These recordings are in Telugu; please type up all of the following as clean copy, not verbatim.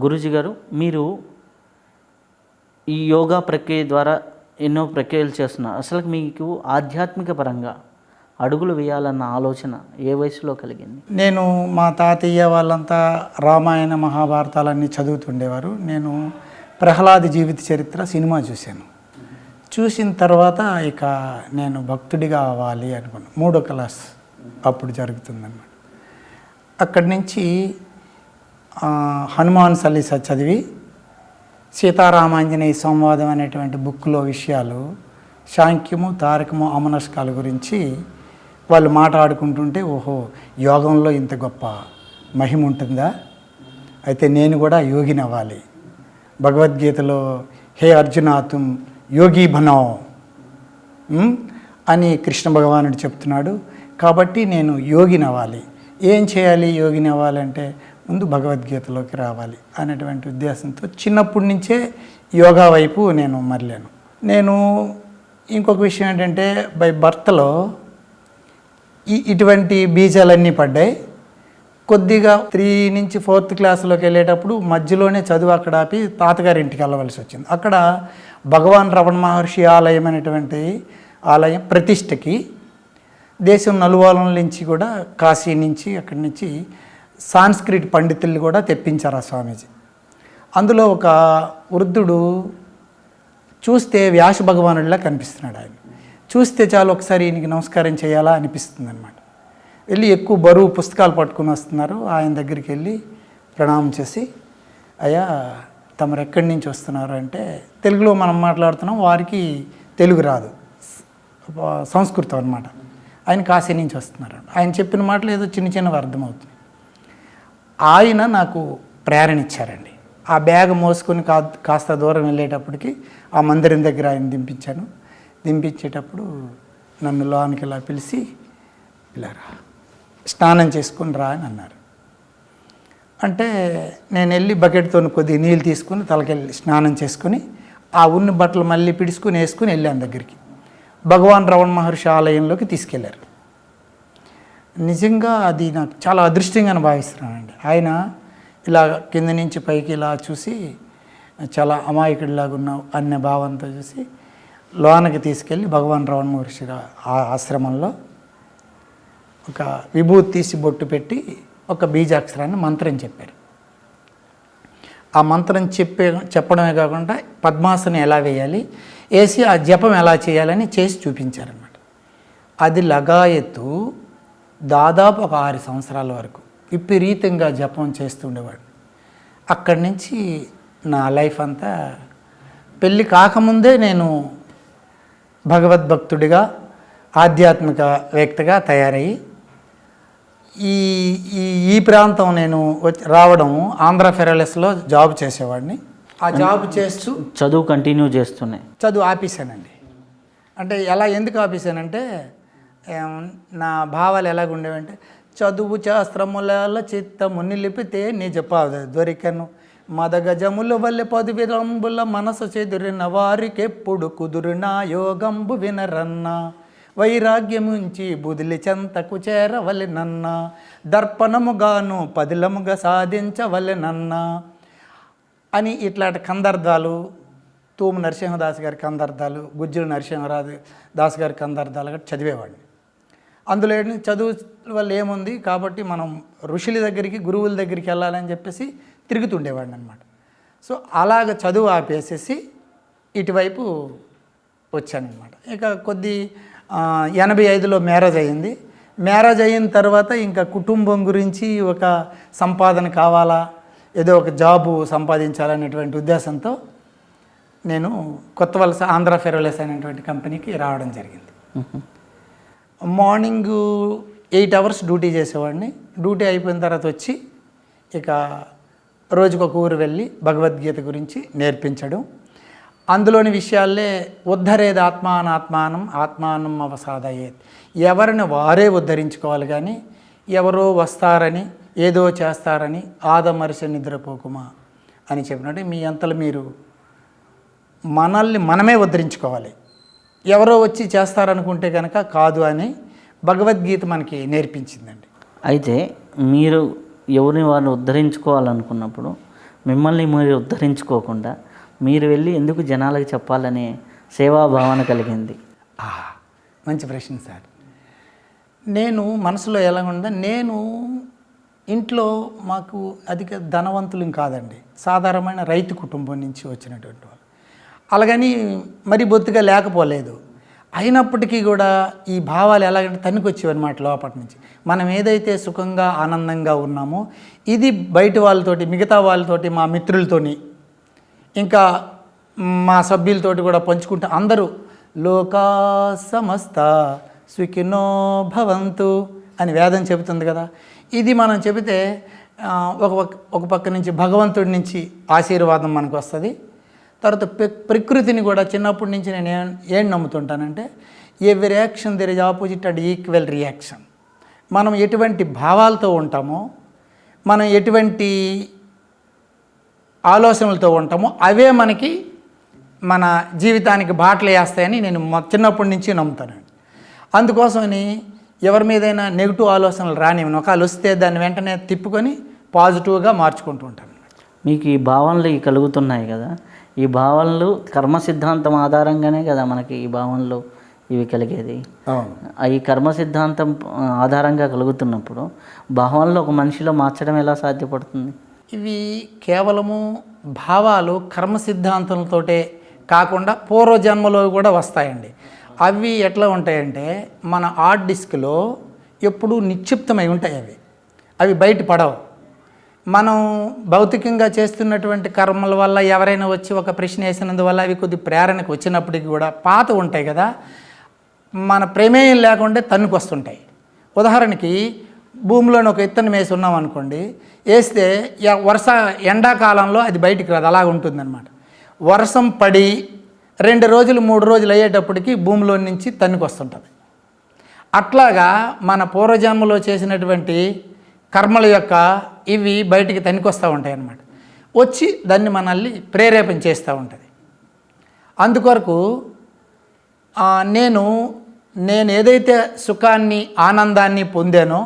గురూజీ గారు, మీరు ఈ యోగా ప్రక్రియ ద్వారా ఎన్నో ప్రక్రియలు చేస్తున్నారు. అసలు మీకు ఆధ్యాత్మిక పరంగా అడుగులు వేయాలన్న ఆలోచన ఏ వయసులో కలిగింది? నేను మా తాతయ్య వాళ్ళంతా రామాయణ మహాభారతాలన్నీ చదువుతుండేవారు. నేను ప్రహ్లాద జీవిత చరిత్ర సినిమా చూశాను. చూసిన తర్వాత ఇక నేను భక్తుడిగా అవ్వాలి అనుకున్నాను. 3వ క్లాస్ అప్పుడు జరుగుతుందన్నమాట. అక్కడి నుంచి హనుమాన్ చాలీసా చదివి సీతారామాంజనేయ సంవాదం అనేటువంటి బుక్లో విషయాలు, సాంఖ్యము తారకము అమనస్కాల గురించి వాళ్ళు మాట్లాడుకుంటుంటే, ఓహో యోగంలో ఇంత గొప్ప మహిమ ఉంటుందా, అయితే నేను కూడా యోగిని అవ్వాలి. భగవద్గీతలో హే అర్జున తుమ్ యోగి బనావ్ అని కృష్ణ భగవానుడు చెప్తున్నాడు. కాబట్టి నేను యోగిని అవ్వాలి. ఏం చేయాలి యోగిని అవ్వాలంటే ముందు భగవద్గీతలోకి రావాలి అనేటువంటి ఉద్దేశంతో చిన్నప్పటి నుంచే యోగా వైపు నేను మరలాను. నేను ఇంకొక విషయం ఏంటంటే, బై బర్త్లో ఇటువంటి బీజాలన్నీ పడ్డాయి. కొద్దిగా 3 నుంచి 4th క్లాస్లోకి వెళ్ళేటప్పుడు మధ్యలోనే చదువు అక్కడ ఆపి తాతగారి ఇంటికి వెళ్ళవలసి వచ్చింది. అక్కడ భగవాన్ రమణ మహర్షి ఆలయం అనేటువంటి ఆలయం ప్రతిష్టకి దేశం నలువూలల నుంచి కూడా, కాశీ నుంచి అక్కడి నుంచి సాంస్క్రిట్ పండితుల్ని కూడా తెప్పించారు ఆ స్వామీజీ. అందులో ఒక వృద్ధుడు చూస్తే వ్యాస భగవానుడిలా కనిపిస్తున్నాడు. ఆయన చూస్తే చాలు ఒకసారి ఈయనకి నమస్కారం చేయాలా అనిపిస్తుంది అనమాట. వెళ్ళి ఎక్కువ బరువు పుస్తకాలు పట్టుకుని వస్తున్నారు. ఆయన దగ్గరికి వెళ్ళి ప్రణామం చేసి, అయ్యా తమరు ఎక్కడి నుంచి వస్తున్నారు అంటే, తెలుగులో మనం మాట్లాడుతున్నాం, వారికి తెలుగు రాదు, సంస్కృతం అనమాట. ఆయన కాశీ నుంచి వస్తున్నారు. ఆయన చెప్పిన మాటలు ఏదో చిన్న చిన్నవి అర్థమవుతుంది. ఆయన నాకు ప్రేరణ ఇచ్చారండి. ఆ బ్యాగ్ మోసుకొని కాస్త దూరం వెళ్ళేటప్పటికి ఆ మందిరం దగ్గర ఆయన దింపించాను. దింపించేటప్పుడు నన్ను లోనికి ఇలా పిలిచి, ఇలా రా, స్నానం చేసుకుని రా అని అన్నారు. అంటే నేను వెళ్ళి బకెట్తో కొద్దిగా నీళ్ళు తీసుకుని తలకెళ్ళి స్నానం చేసుకుని ఆ ఉన్ని బట్టలు మళ్ళీ పిడుచుకుని వేసుకుని వెళ్ళాను దగ్గరికి. భగవాన్ రమణ మహర్షి ఆలయంలోకి తీసుకెళ్లారు. నిజంగా అది నాకు చాలా అదృష్టంగానే భావిస్తున్నానండి. ఆయన ఇలా కింద నుంచి పైకి ఇలా చూసి, చాలా అమాయకుడిలాగా ఉన్నావు అనే భావంతో చూసి లోనకి తీసుకెళ్ళి భగవాన్ రమణ మహర్షి ఆశ్రమంలో ఒక విభూతి తీసి బొట్టు పెట్టి ఒక బీజాక్షరాన్ని మంత్రం చెప్పారు. ఆ మంత్రం చెప్పడమే కాకుండా పద్మాసనం ఎలా వేయాలి, వేసి ఆ జపం ఎలా చేయాలని చేసి చూపించారన్నమాట. అది లగాయత్తు దాదాపు ఒక 6 సంవత్సరాల వరకు విపరీతంగా జపం చేస్తుండేవాడు. అక్కడి నుంచి నా లైఫ్ అంతా, పెళ్ళి కాకముందే నేను భగవద్భక్తుడిగా ఆధ్యాత్మిక వ్యక్తిగా తయారయ్యి ఈ ప్రాంతం నేను రావడం, ఆంధ్ర ఫెరలెస్లో జాబ్ చేసేవాడిని. ఆ జాబ్ చేస్తూ చదువు కంటిన్యూ చేస్తున్నాయి. చదువు ఆపేశానండి. అంటే ఎందుకు ఆపేశానంటే, నా భావాలు ఎలాగుండేవంటే, చదువు శాస్త్రముల చిత్తము నిలిపితే నిజ పాద దొరికెను, మదగజముల వల్లె 10 విరంబుల మనసు చెదురిన వారికెప్పుడు కుదురునా యోగంబు వినరన్న, వైరాగ్యముంచి బుదిలి చెంతకు చేరవలెనన్న, దర్పణముగాను పదిలముగా సాధించవలెనన్న అని ఇట్లాంటి కందర్థాలు, తూము నరసింహదాస్ గారి కందర్థాలు, గుజ్జుల నరసింహదాస్ గారి కందర్థాలు గట్రా చదివేవాడిని. అందులో చదువు వల్ల ఏముంది కాబట్టి మనం ఋషుల దగ్గరికి, గురువుల దగ్గరికి వెళ్ళాలని చెప్పేసి తిరుగుతుండేవాడిని అనమాట. సో అలాగ చదువు ఆపేసేసి ఇటువైపు వచ్చానమాట. ఇక 85లో మ్యారేజ్ అయ్యింది. మ్యారేజ్ అయిన తర్వాత ఇంకా కుటుంబం గురించి ఒక సంపాదన కావాలా, ఏదో ఒక జాబు సంపాదించాలనేటువంటి ఉద్దేశంతో నేను కొత్త వలస ఆంధ్ర ఫెరోలెస్ అనేటువంటి కంపెనీకి రావడం జరిగింది. మార్నింగ్ 8 hours డ్యూటీ చేసేవాడిని. డ్యూటీ అయిపోయిన తర్వాత వచ్చి ఇక రోజుకొక ఊరు వెళ్ళి భగవద్గీత గురించి నేర్పించడం, అందులోని విషయాలే ఉద్ధరేది ఆత్మానం ఆత్మానం అవసాదయేత్, ఎవరిని వారే ఉద్ధరించుకోవాలి కానీ ఎవరో వస్తారని ఏదో చేస్తారని ఆదమరిసి నిద్రపోకుమా అని చెప్పినట్టు, మీ అంతలో మీరు మనల్ని మనమే ఉద్ధరించుకోవాలి, ఎవరో వచ్చి చేస్తారనుకుంటే కనుక కాదు అని భగవద్గీత మనకి నేర్పించిందండి. అయితే మీరు ఎవరిని వారిని ఉద్ధరించుకోవాలనుకున్నప్పుడు మిమ్మల్ని మీరు ఉద్ధరించుకోకుండా మీరు వెళ్ళి ఎందుకు జనాలకు చెప్పాలనే సేవాభావన కలిగింది? మంచి ప్రశ్న సార్. నేను మనసులో ఎలా ఉందా, నేను ఇంట్లో మాకు అధిక ధనవంతులు కాదండి, సాధారణమైన రైతు కుటుంబం నుంచి వచ్చినటువంటి వాళ్ళు. అలాగని మరి బొత్తిగా లేకపోలేదు. అయినప్పటికీ కూడా ఈ భావాలు ఎలాగంటే తన్నుకొచ్చేవన్నమాట లోపటి నుంచి. మనం ఏదైతే సుఖంగా ఆనందంగా ఉన్నామో ఇది బయట వాళ్ళతోటి, మిగతా వాళ్ళతోటి, మా మిత్రులతోని, ఇంకా మా సభ్యులతోటి కూడా పంచుకుంటే అందరూ లోకా సమస్త సుఖినో భవంతు అని వేదం చెబుతుంది కదా. ఇది మనం చెబితే ఒక పక్క నుంచి భగవంతుడి నుంచి ఆశీర్వాదం మనకు వస్తుంది. తర్వాత ప్రకృతిని కూడా చిన్నప్పటి నుంచి నేను ఏం నమ్ముతుంటానంటే, every reaction there is opposite and equal reaction. మనం ఎటువంటి భావాలతో ఉంటామో, మనం ఎటువంటి ఆలోచనలతో ఉంటామో అవే మనకి మన జీవితానికి బాటలు వేస్తాయని నేను చిన్నప్పటి నుంచి నమ్ముతానండి. అందుకోసమని ఎవరి మీదైనా నెగిటివ్ ఆలోచనలు రానివ్వను. ఒకవేళ వస్తే దాన్ని వెంటనే తిప్పుకొని పాజిటివ్గా మార్చుకుంటూ ఉంటాను. మీకు ఈ భావనలు కలుగుతున్నాయి కదా, ఈ భావనలు కర్మ సిద్ధాంతం ఆధారంగానే కదా మనకి ఈ భావనలు ఇవి కలిగేది. ఈ కర్మ సిద్ధాంతం ఆధారంగా కలుగుతున్నప్పుడు భావనలు ఒక మనిషిలో మార్చడం ఎలా సాధ్యపడుతుంది? ఇవి కేవలము భావాలు కర్మ సిద్ధాంతంతోటే కాకుండా పూర్వజన్మలో కూడా వస్తాయండి. అవి ఎట్లా ఉంటాయంటే మన హార్డ్ డిస్క్లో ఎప్పుడూ నిక్షిప్తమై ఉంటాయి. అవి బయట పడవు. మనం భౌతికంగా చేస్తున్నటువంటి కర్మల వల్ల ఎవరైనా వచ్చి ఒక ప్రశ్న వేసినందువల్ల అవి కొద్ది ప్రేరణకు వచ్చినప్పటికీ కూడా పాత ఉంటాయి కదా, మన ప్రమేయం లేకుండా తన్నుకొస్తుంటాయి. ఉదాహరణకి భూమిలోని ఒక ఇత్తనం వేసి ఉన్నాం అనుకోండి, వేస్తే ఎండాకాలంలో అది బయటికి రాదు, అలాగ ఉంటుందన్నమాట. వర్షం పడి 2 రోజులు 3 రోజులు అయ్యేటప్పటికి భూమిలో నుంచి తన్నుకొస్తుంటుంది. అట్లాగా మన పూర్వజన్మలో చేసినటువంటి కర్మల యొక్క ఇవి బయటికి తన్నుకొస్తూ ఉంటాయి అన్నమాట. వచ్చి దాన్ని మనల్ని ప్రేరేపణ చేస్తూ ఉంటుంది. అందుకొరకు నేను ఏదైతే సుఖాన్ని ఆనందాన్ని పొందానో,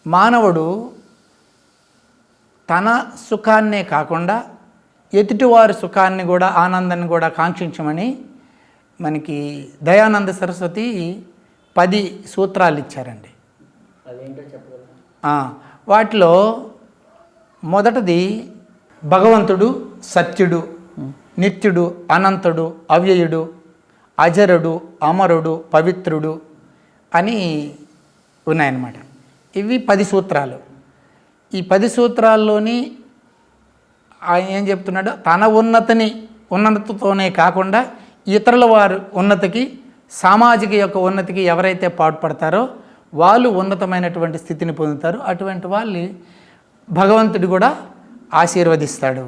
మానవుడు తన సుఖాన్నే కాకుండా ఎదుటివారి సుఖాన్ని కూడా ఆనందాన్ని కూడా కాంక్షించమని మనకి దయానంద సరస్వతి 10 సూత్రాలు ఇచ్చారండి. వాటిలో మొదటిది భగవంతుడు సత్యుడు, నిత్యుడు, అనంతుడు, అవ్యయుడు, అజరుడు, అమరుడు, పవిత్రుడు అని ఉన్నాయన్నమాట. ఇవి 10 సూత్రాలు. ఈ 10 సూత్రాల్లోని ఆయన ఏం చెప్తున్నాడు, తన ఉన్నతతోనే కాకుండా ఇతరుల వారి ఉన్నతికి, సామాజిక యొక్క ఉన్నతికి ఎవరైతే పాటుపడతారో వాళ్ళు ఉన్నతమైనటువంటి స్థితిని పొందుతారు. అటువంటి వాళ్ళని భగవంతుడు కూడా ఆశీర్వదిస్తాడు.